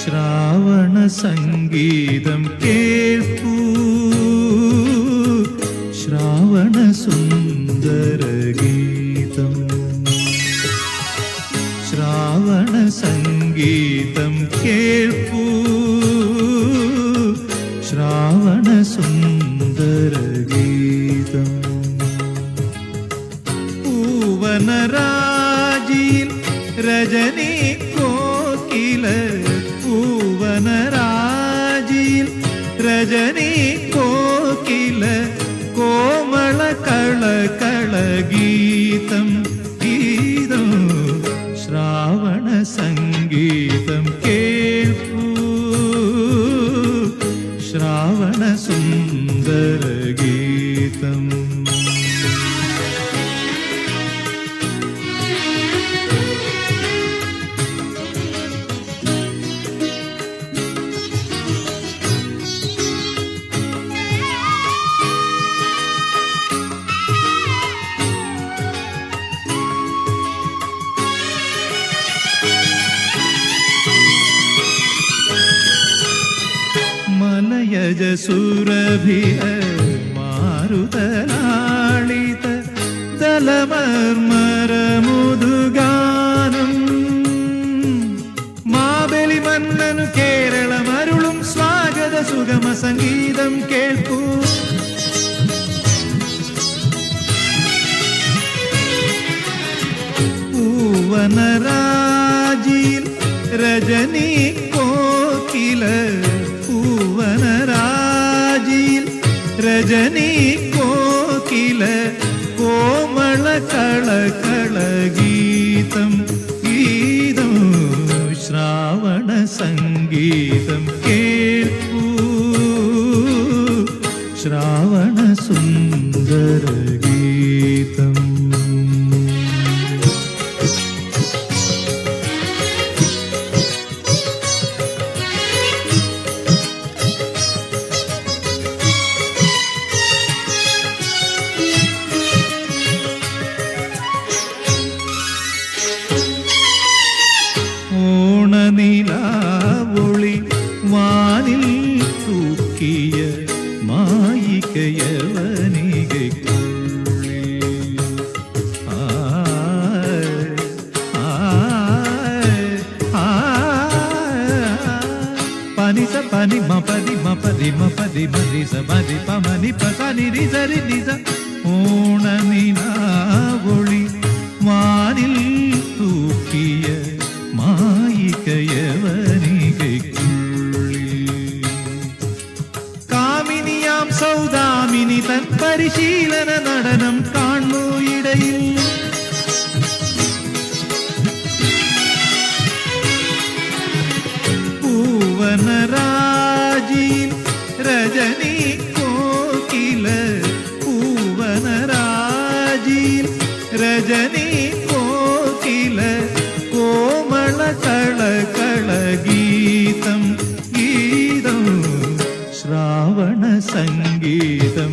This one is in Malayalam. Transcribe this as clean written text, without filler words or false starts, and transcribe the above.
ശ്രാവണ സംഗീതം കേൾപ്പൂ, ശ്രാവണ സുന്ദര ഗീതം. ശ്രാവണ സംഗീതം കേൾപ്പൂ, ശ്രാവണ സുന്ദര ഗീതം. പൂവനരാജിയിൽ രജനി കോകില, പൂവനരാജിയിൽ രജനി കോകില, കോമള കള കള ഗീതം ഗീതം. ശ്രാവണ സംഗീതം കേൾപ്പൂ, ശ്രാവണ സുന്ദര ഗീതം. മലയജസുരഭിയ മാരുതലാളിത ദലമർമര മുതുഗാനം. മാബലി മന്നനു കേരളമരുളും സ്വാഗത സുഗമ സംഗീതം കേൾപ്പൂ. പൂവനരാജിയിൽ രജനി കോകില, പൂവനരാജിയിൽ രജനി കോകില, കോമള കള കള ഗീതം ഗീതം. ശ്രാവണ സംഗീതം കേൾപ്പൂ, ശ്രാവണ സുന്ദര ഗീതം. ഓണനിലാവൊളി വാനിൽ തൂക്കിയ മായികയവനികയ്ക്കുള്ളിൽ പനിസ പനി മപതി മപതി മപതി മരിസ മതി പമനി പസനി റിസരി നിസ. ഓണനിലാവൊളി വാനിൽ തൂക്കിയ മായികയവനികയ്ക്കുള്ളിൽ, കാമിനിയാം സൗദാമിനി തൻ പരിശീലന നടനം കാണൂ ഇടയിൽ. പൂവനരാജിയിൽ രജനി കോകില, പൂവനരാജിയിൽ രജനി കോകില, കോമള കള കള ഗീതം ഗീതം. ശ്രാവണ സംഗീതം